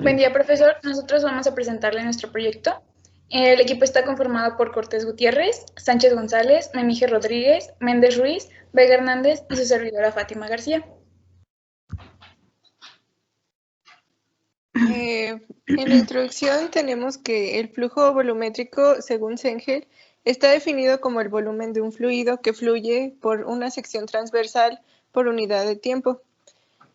Buen día, profesor. Nosotros vamos a presentarle nuestro proyecto. El equipo está conformado por Cortés Gutiérrez, Sánchez González, Memije Rodríguez, Méndez Ruiz, Vega Hernández y su servidora Fátima García. En la introducción tenemos que el flujo volumétrico, según Sengel, está definido como el volumen de un fluido que fluye por una sección transversal por unidad de tiempo.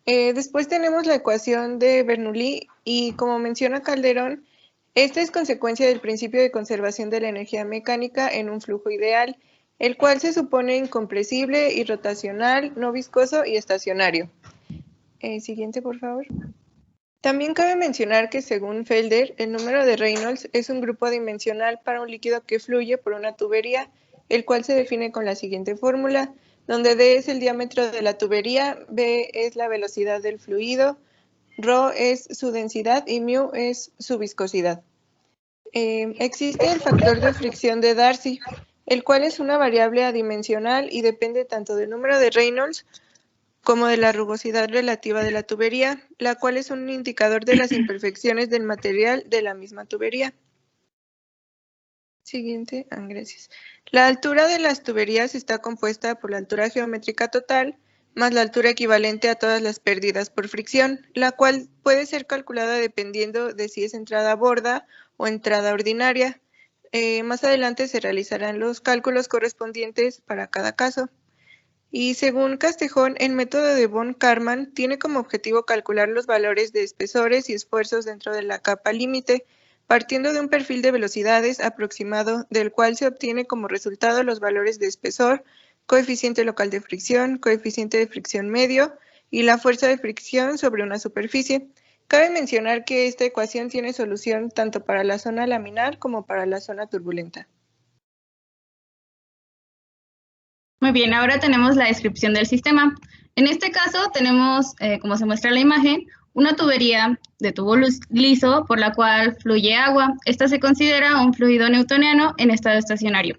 Después tenemos la ecuación de Bernoulli y, como menciona Calderón, esta es consecuencia del principio de conservación de la energía mecánica en un flujo ideal, el cual se supone incompresible, irrotacional, no viscoso y estacionario. Siguiente, por favor. También cabe mencionar que, según Felder, el número de Reynolds es un grupo dimensional para un líquido que fluye por una tubería, el cual se define con la siguiente fórmula, donde D es el diámetro de la tubería, B es la velocidad del fluido, ρ es su densidad y μ es su viscosidad. Existe el factor de fricción de Darcy, el cual es una variable adimensional y depende tanto del número de Reynolds como de la rugosidad relativa de la tubería, la cual es un indicador de las imperfecciones del material de la misma tubería. Siguiente, gracias. La altura de las tuberías está compuesta por la altura geométrica total más la altura equivalente a todas las pérdidas por fricción, la cual puede ser calculada dependiendo de si es entrada borda o entrada ordinaria. Más adelante se realizarán los cálculos correspondientes para cada caso. Y según Castejón, el método de von Karman tiene como objetivo calcular los valores de espesores y esfuerzos dentro de la capa límite, partiendo de un perfil de velocidades aproximado, del cual se obtiene como resultado los valores de espesor, coeficiente local de fricción, coeficiente de fricción medio y la fuerza de fricción sobre una superficie. Cabe mencionar que esta ecuación tiene solución tanto para la zona laminar como para la zona turbulenta. Muy bien, ahora tenemos la descripción del sistema. En este caso tenemos, como se muestra en la imagen, una tubería de tubo liso por la cual fluye agua. Esta se considera un fluido newtoniano en estado estacionario.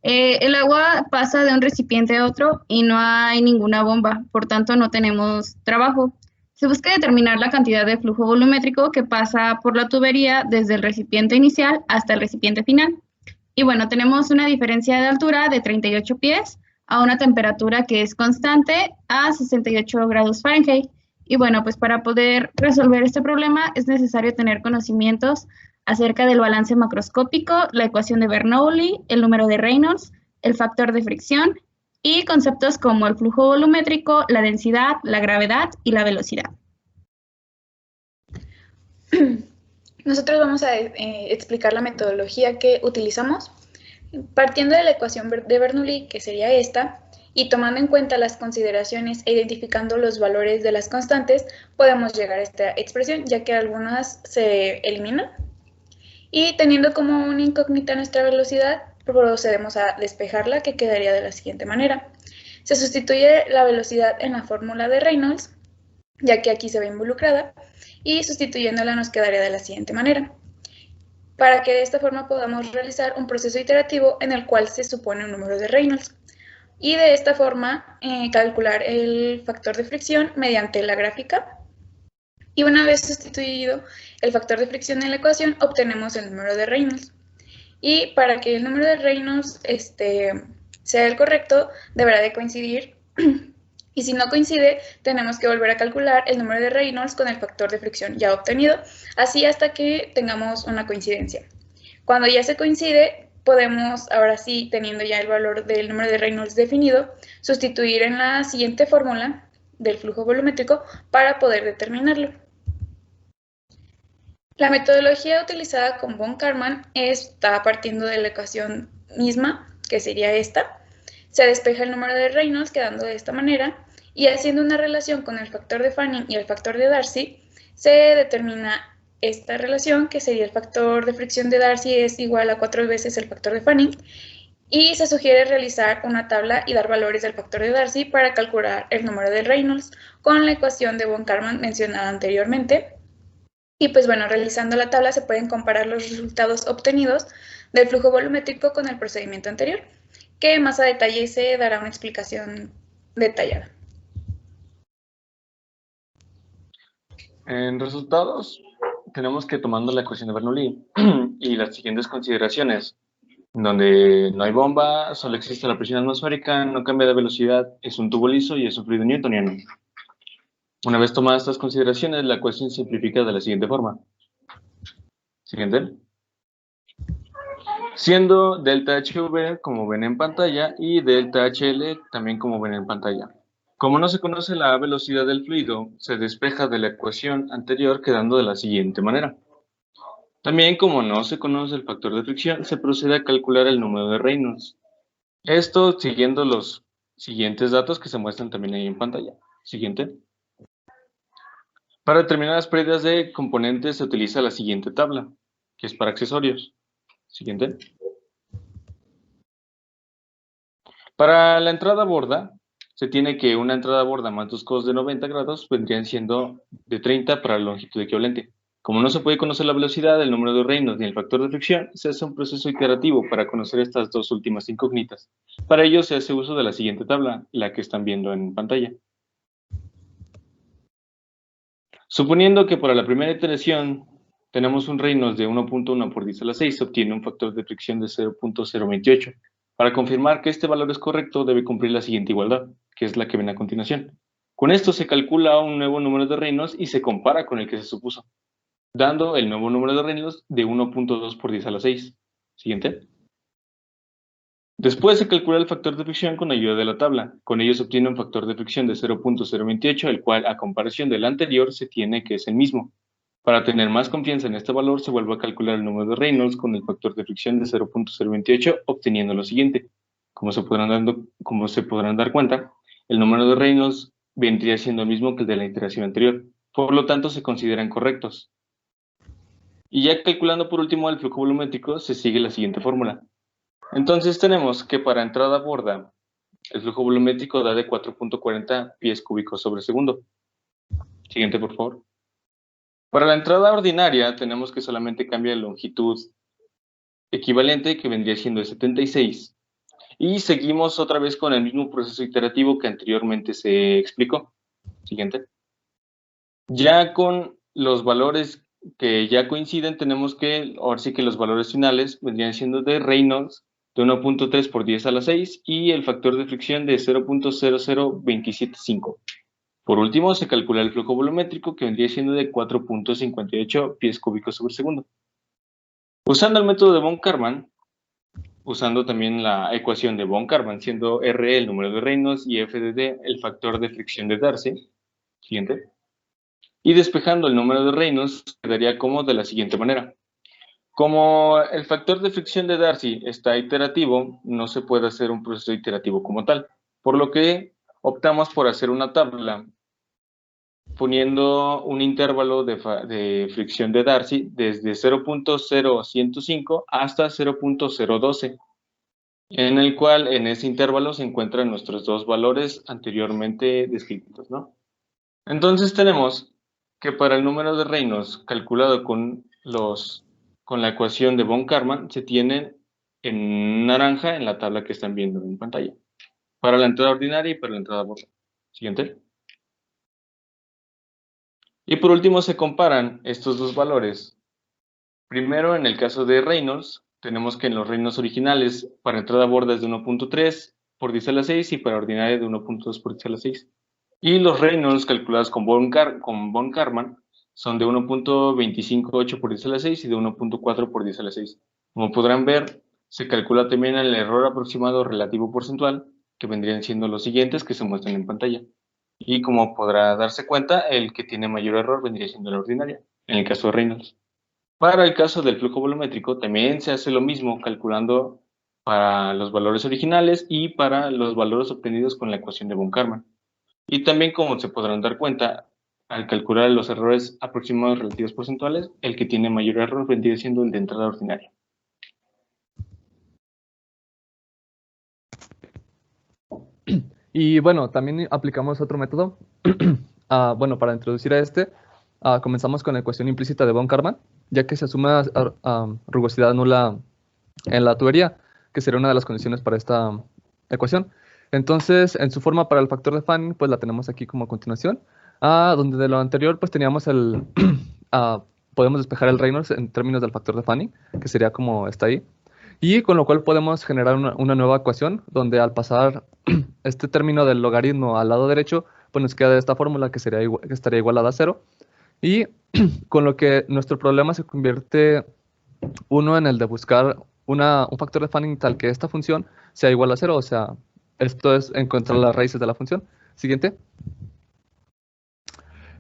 El agua pasa de un recipiente a otro y no hay ninguna bomba, por tanto no tenemos trabajo. Se busca determinar la cantidad de flujo volumétrico que pasa por la tubería desde el recipiente inicial hasta el recipiente final. Y bueno, tenemos una diferencia de altura de 38 pies a una temperatura que es constante a 68 grados Fahrenheit. Y bueno, pues para poder resolver este problema es necesario tener conocimientos acerca del balance macroscópico, la ecuación de Bernoulli, el número de Reynolds, el factor de fricción y conceptos como el flujo volumétrico, la densidad, la gravedad y la velocidad. Nosotros vamos a explicar la metodología que utilizamos. Partiendo de la ecuación de Bernoulli, que sería esta, y tomando en cuenta las consideraciones e identificando los valores de las constantes, podemos llegar a esta expresión, ya que algunas se eliminan. Y teniendo como una incógnita nuestra velocidad, procedemos a despejarla, que quedaría de la siguiente manera. Se sustituye la velocidad en la fórmula de Reynolds, ya que aquí se ve involucrada, y sustituyéndola nos quedaría de la siguiente manera, para que de esta forma podamos realizar un proceso iterativo en el cual se supone un número de Reynolds, y de esta forma calcular el factor de fricción mediante la gráfica, y una vez sustituido el factor de fricción en la ecuación, obtenemos el número de Reynolds. Y para que el número de Reynolds sea el correcto, deberá de coincidir. Y si no coincide, tenemos que volver a calcular el número de Reynolds con el factor de fricción ya obtenido, así hasta que tengamos una coincidencia. Cuando ya se coincide, podemos, ahora sí, teniendo ya el valor del número de Reynolds definido, sustituir en la siguiente fórmula del flujo volumétrico para poder determinarlo. La metodología utilizada con von Karman está partiendo de la ecuación misma, que sería esta. Se despeja el número de Reynolds quedando de esta manera, y haciendo una relación con el factor de Fanning y el factor de Darcy, se determina esta relación, que sería el factor de fricción de Darcy es igual a 4 veces el factor de Fanning, y se sugiere realizar una tabla y dar valores del factor de Darcy para calcular el número de Reynolds con la ecuación de von Karman mencionada anteriormente. Y pues bueno, realizando la tabla se pueden comparar los resultados obtenidos del flujo volumétrico con el procedimiento anterior, que más a detalle se dará una explicación detallada. En resultados, tenemos que tomando la ecuación de Bernoulli y las siguientes consideraciones, donde no hay bomba, solo existe la presión atmosférica, no cambia de velocidad, es un tubo liso y es un fluido newtoniano. Una vez tomadas estas consideraciones, la ecuación se simplifica de la siguiente forma. Siguiente. Siendo delta HV, como ven en pantalla, y delta HL, también como ven en pantalla. Como no se conoce la velocidad del fluido, se despeja de la ecuación anterior quedando de la siguiente manera. También, como no se conoce el factor de fricción, se procede a calcular el número de Reynolds. Esto siguiendo los siguientes datos que se muestran también ahí en pantalla. Siguiente. Para determinar las pérdidas de componentes se utiliza la siguiente tabla, que es para accesorios. Siguiente. Para la entrada borda, se tiene que una entrada borda más 2 codos de 90 grados vendrían siendo de 30 para la longitud equivalente. Como no se puede conocer la velocidad, el número de Reynolds ni el factor de fricción, se hace un proceso iterativo para conocer estas dos últimas incógnitas. Para ello se hace uso de la siguiente tabla, la que están viendo en pantalla. Suponiendo que para la primera iteración tenemos un Reynolds de 1.1 por 10 a la 6, se obtiene un factor de fricción de 0.028. Para confirmar que este valor es correcto, debe cumplir la siguiente igualdad, que es la que ven a continuación. Con esto se calcula un nuevo número de Reynolds y se compara con el que se supuso, dando el nuevo número de Reynolds de 1.2 por 10 a la 6. Siguiente. Después se calcula el factor de fricción con ayuda de la tabla. Con ello se obtiene un factor de fricción de 0.028, el cual, a comparación del anterior, se tiene que es el mismo. Para tener más confianza en este valor, se vuelve a calcular el número de Reynolds con el factor de fricción de 0.028, obteniendo lo siguiente. Como se podrán dar cuenta, el número de Reynolds vendría siendo el mismo que el de la iteración anterior. Por lo tanto, se consideran correctos. Y ya calculando por último el flujo volumétrico, se sigue la siguiente fórmula. Entonces tenemos que para entrada borda, el flujo volumétrico da de 4.40 pies cúbicos sobre segundo. Siguiente, por favor. Para la entrada ordinaria, tenemos que solamente cambia la longitud equivalente, que vendría siendo de 76. Y seguimos otra vez con el mismo proceso iterativo que anteriormente se explicó. Siguiente. Ya con los valores que ya coinciden, tenemos que, ahora sí que los valores finales vendrían siendo de Reynolds de 1.3 por 10 a la 6 y el factor de fricción de 0.00275. Por último, se calcula el flujo volumétrico, que vendría siendo de 4.58 pies cúbicos sobre segundo. Usando el método de von Karman, usando también la ecuación de von Karman, siendo R el número de Reynolds y F de D el factor de fricción de Darcy. Siguiente. Y despejando el número de Reynolds, quedaría como de la siguiente manera. Como el factor de fricción de Darcy está iterativo, no se puede hacer un proceso iterativo como tal, por lo que optamos por hacer una tabla poniendo un intervalo de fricción de Darcy desde 0.0105 hasta 0.012, en el cual en ese intervalo se encuentran nuestros dos valores anteriormente descritos, ¿no? Entonces tenemos que para el número de Reynolds calculado con la ecuación de von Karman se tienen en naranja en la tabla que están viendo en pantalla, para la entrada ordinaria y para la entrada borda. Siguiente. Y por último se comparan estos dos valores. Primero, en el caso de Reynolds, tenemos que en los Reynolds originales, para entrada borda es de 1.3 por 10 a la 6 y para ordinaria de 1.2 por 10 a la 6. Y los Reynolds calculados con von Karman son de 1.258 por 10 a la 6 y de 1.4 por 10 a la 6. Como podrán ver, se calcula también el error aproximado relativo porcentual, que vendrían siendo los siguientes que se muestran en pantalla. Y como podrá darse cuenta, el que tiene mayor error vendría siendo la ordinaria, en el caso de Reynolds. Para el caso del flujo volumétrico, también se hace lo mismo, calculando para los valores originales y para los valores obtenidos con la ecuación de von Karman. Y también, como se podrán dar cuenta, al calcular los errores aproximados relativos porcentuales, el que tiene mayor error vendría siendo el de entrada ordinaria. Y bueno, también aplicamos otro método. Bueno, para introducir a comenzamos con la ecuación implícita de von Karman, ya que se asume rugosidad nula en la tubería, que sería una de las condiciones para esta ecuación. Entonces, en su forma para el factor de Fanning, pues la tenemos aquí como a continuación. Donde de lo anterior pues teníamos el, podemos despejar el Reynolds en términos del factor de Fanning, que sería como está ahí, y con lo cual podemos generar una nueva ecuación, donde al pasar este término del logaritmo al lado derecho, pues nos queda esta fórmula que que estaría igualada a 0, y con lo que nuestro problema se convierte uno en el de buscar un factor de Fanning tal que esta función sea igual a 0, o sea, esto es encontrar las raíces de la función. Siguiente.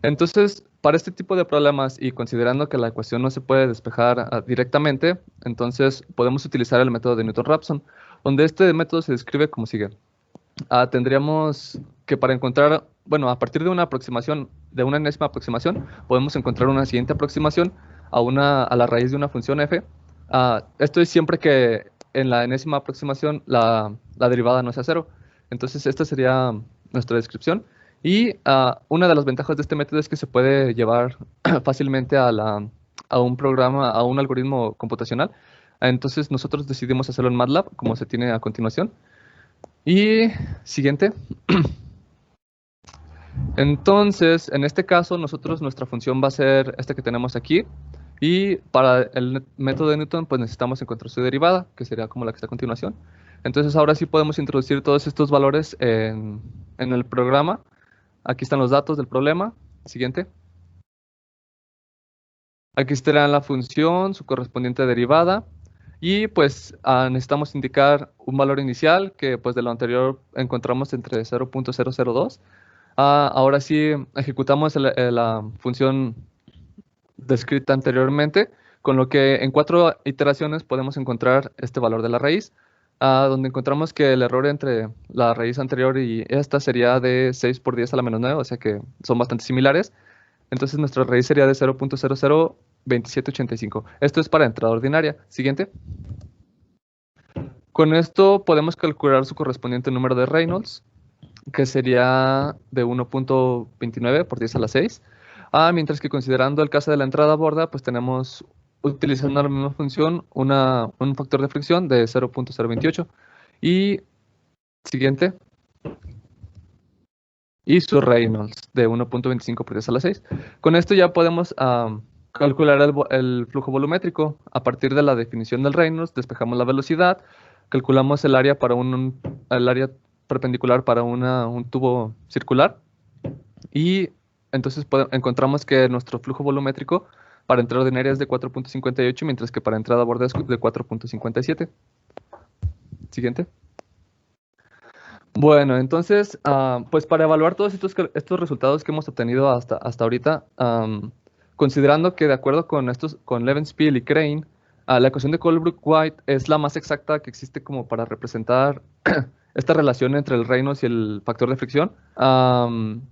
Entonces, para este tipo de problemas y considerando que la ecuación no se puede despejar directamente, entonces podemos utilizar el método de Newton-Raphson, donde este método se describe como sigue. Tendríamos que para encontrar, bueno, a partir de una aproximación, de una enésima aproximación, podemos encontrar una siguiente aproximación a la raíz de una función f. Esto es siempre que en la enésima aproximación la derivada no sea 0. Entonces, esta sería nuestra descripción. Y una de las ventajas de este método es que se puede llevar fácilmente a un programa, a un algoritmo computacional. Entonces, nosotros decidimos hacerlo en MATLAB, como se tiene a continuación. Y siguiente. Entonces, en este caso, nuestra función va a ser esta que tenemos aquí. Y para el método de Newton, pues necesitamos encontrar su derivada, que sería como la que está a continuación. Entonces, ahora sí podemos introducir todos estos valores en el programa. Aquí están los datos del problema. Siguiente. Aquí estará la función, su correspondiente derivada. Y pues necesitamos indicar un valor inicial que pues de lo anterior encontramos entre 0.002. Ahora sí ejecutamos la función descrita anteriormente, con lo que en 4 iteraciones podemos encontrar este valor de la raíz, donde encontramos que el error entre la raíz anterior y esta sería de 6 por 10 a la menos 9, o sea que son bastante similares. Entonces nuestra raíz sería de 0.002785. Esto es para entrada ordinaria. Siguiente. Con esto podemos calcular su correspondiente número de Reynolds, que sería de 1.29 por 10 a la 6. Mientras que considerando el caso de la entrada borda, pues tenemos, utilizando la misma función, un factor de fricción de 0.028. Y siguiente. Y su Reynolds de 1.25 por 10 a la 6. Con esto ya podemos calcular el flujo volumétrico. A partir de la definición del Reynolds, despejamos la velocidad, calculamos el área para el área perpendicular para un tubo circular y entonces encontramos que nuestro flujo volumétrico para entrada ordinaria es de 4.58, mientras que para entrada borda es de 4.57. Siguiente. Bueno, entonces, pues para evaluar todos estos resultados que hemos obtenido hasta ahorita, considerando que de acuerdo con Levenspiel y Crane, la ecuación de Colebrook-White es la más exacta que existe como para representar esta relación entre el Reynolds y el factor de fricción,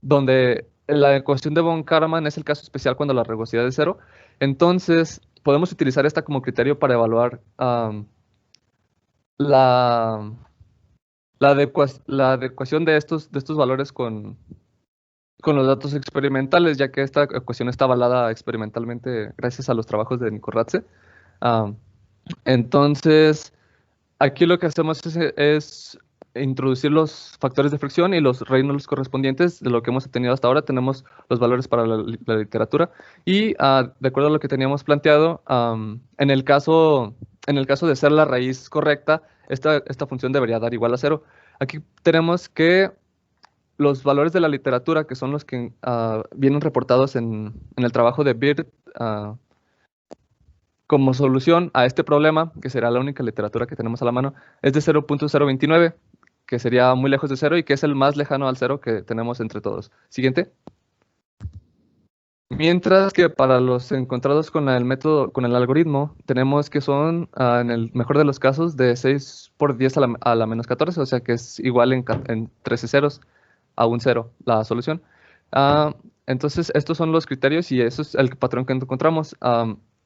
donde la ecuación de von Karman es el caso especial cuando la rugosidad es 0. Entonces, podemos utilizar esta como criterio para evaluar la adecuación de estos valores con los datos experimentales, ya que esta ecuación está avalada experimentalmente gracias a los trabajos de Nico Ratze. Entonces, aquí lo que hacemos es introducir los factores de fricción y los Reynolds correspondientes de lo que hemos obtenido hasta ahora. Tenemos los valores para la literatura y de acuerdo a lo que teníamos planteado, en el caso de ser la raíz correcta, esta función debería dar igual a 0. Aquí tenemos que los valores de la literatura, que son los que vienen reportados en el trabajo de Beard, como solución a este problema, que será la única literatura que tenemos a la mano, es de 0.029, que sería muy lejos de 0 y que es el más lejano al 0 que tenemos entre todos. Siguiente. Mientras que para los encontrados con el método, con el algoritmo, tenemos que son, en el mejor de los casos, de 6 por 10 a la menos 14, o sea que es igual en 13 ceros a un 0 la solución. Entonces, estos son los criterios y eso es el patrón que encontramos.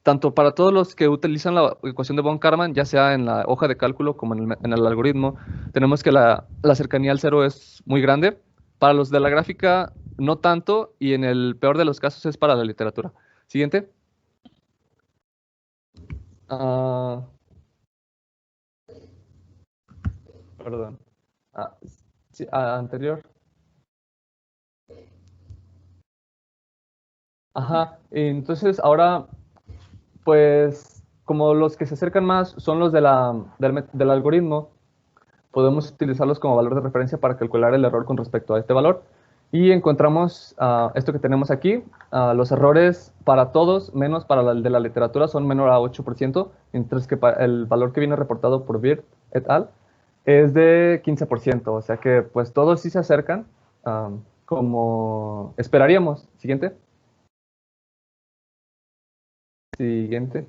Tanto para todos los que utilizan la ecuación de von Karman, ya sea en la hoja de cálculo como en el algoritmo, tenemos que la cercanía al 0 es muy grande. Para los de la gráfica, no tanto, y en el peor de los casos es para la literatura. Siguiente. Perdón. Sí, anterior. Ajá, entonces ahora, pues, como los que se acercan más son los del algoritmo, podemos utilizarlos como valor de referencia para calcular el error con respecto a este valor. Y encontramos esto que tenemos aquí. Los errores para todos, menos para el de la literatura, son menor a 8%, mientras que el valor que viene reportado por Bird et al. es de 15%. O sea que pues todos sí se acercan como esperaríamos. Siguiente. Siguiente.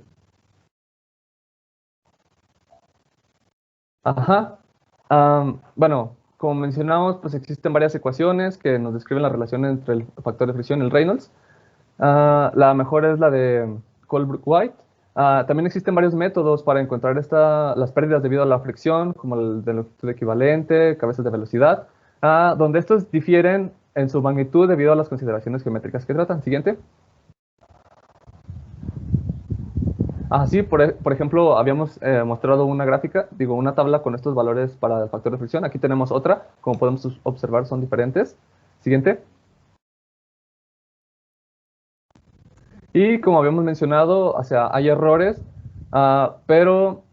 Ajá. Bueno, como mencionamos, pues existen varias ecuaciones que nos describen la relación entre el factor de fricción y el Reynolds. La mejor es la de Colebrook-White. También existen varios métodos para encontrar las pérdidas debido a la fricción, como el de longitud equivalente, cabezas de velocidad, donde estos difieren en su magnitud debido a las consideraciones geométricas que tratan. Siguiente. Sí, por ejemplo, habíamos mostrado una gráfica, una tabla con estos valores para el factor de fricción. Aquí tenemos otra, como podemos observar son diferentes. Siguiente. Y como habíamos mencionado, o sea, hay errores, pero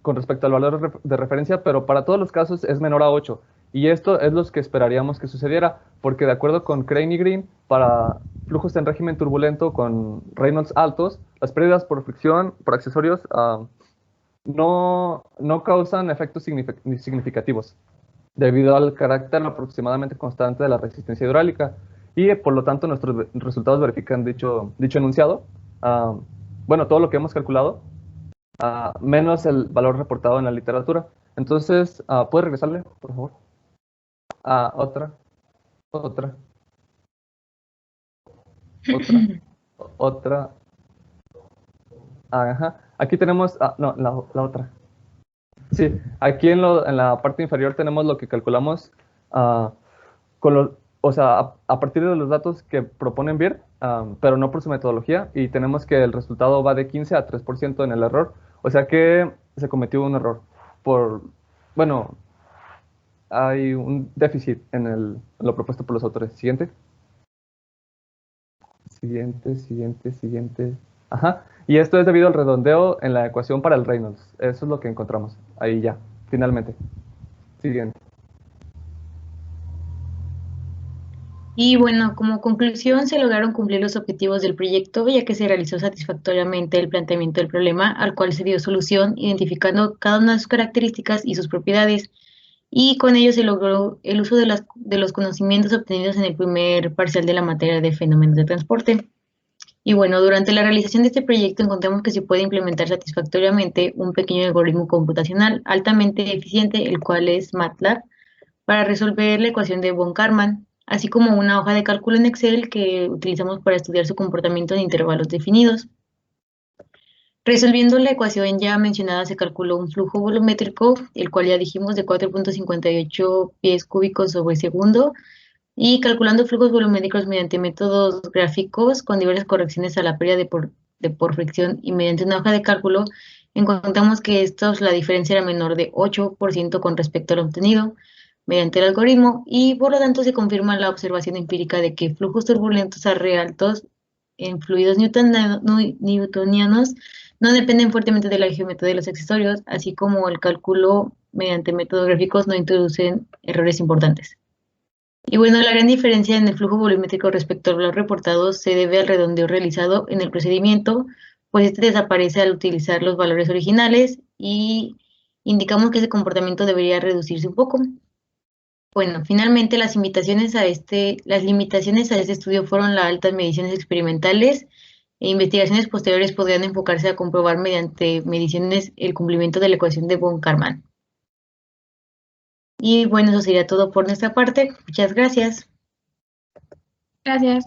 con respecto al valor de referencia, pero para todos los casos es menor a 8. Y esto es lo que esperaríamos que sucediera, porque de acuerdo con Crane y Green, para flujos en régimen turbulento con Reynolds altos, las pérdidas por fricción, por accesorios, no causan efectos significativos, debido al carácter aproximadamente constante de la resistencia hidráulica. Y por lo tanto nuestros resultados verifican dicho enunciado. Bueno, todo lo que hemos calculado, menos el valor reportado en la literatura. Entonces, ¿puedes regresarle, por favor? Otra. Ajá. Aquí tenemos, no, la otra. Sí, aquí en la parte inferior tenemos lo que calculamos o sea, a partir de los datos que proponen Bird, pero no por su metodología, y tenemos que el resultado va de 15 a 3% en el error, o sea que se cometió un error. Bueno, hay un déficit en lo propuesto por los autores. Siguiente. Siguiente. Ajá. Y esto es debido al redondeo en la ecuación para el Reynolds. Eso es lo que encontramos. Ahí ya, finalmente. Siguiente. Y bueno, como conclusión, se lograron cumplir los objetivos del proyecto, ya que se realizó satisfactoriamente el planteamiento del problema, al cual se dio solución, identificando cada una de sus características y sus propiedades. Y con ello se logró el uso de los conocimientos obtenidos en el primer parcial de la materia de fenómenos de transporte. Y bueno, durante la realización de este proyecto encontramos que se puede implementar satisfactoriamente un pequeño algoritmo computacional altamente eficiente, el cual es MATLAB, para resolver la ecuación de von Karman, así como una hoja de cálculo en Excel que utilizamos para estudiar su comportamiento en intervalos definidos. Resolviendo la ecuación ya mencionada, se calculó un flujo volumétrico, el cual ya dijimos de 4.58 pies cúbicos sobre segundo, y calculando flujos volumétricos mediante métodos gráficos con diversas correcciones a la pérdida por fricción y mediante una hoja de cálculo, encontramos que la diferencia era menor de 8% con respecto al obtenido mediante el algoritmo, y por lo tanto se confirma la observación empírica de que flujos turbulentos a re altos en fluidos newtonianos no dependen fuertemente de la geometría de los accesorios, así como el cálculo mediante métodos gráficos no introducen errores importantes. Y bueno, la gran diferencia en el flujo volumétrico respecto al valor reportado se debe al redondeo realizado en el procedimiento, pues este desaparece al utilizar los valores originales, y indicamos que ese comportamiento debería reducirse un poco. Bueno, finalmente las limitaciones a este estudio fueron las altas mediciones experimentales, e investigaciones posteriores podrían enfocarse a comprobar mediante mediciones el cumplimiento de la ecuación de von Karman. Y bueno, eso sería todo por nuestra parte. Muchas gracias. Gracias.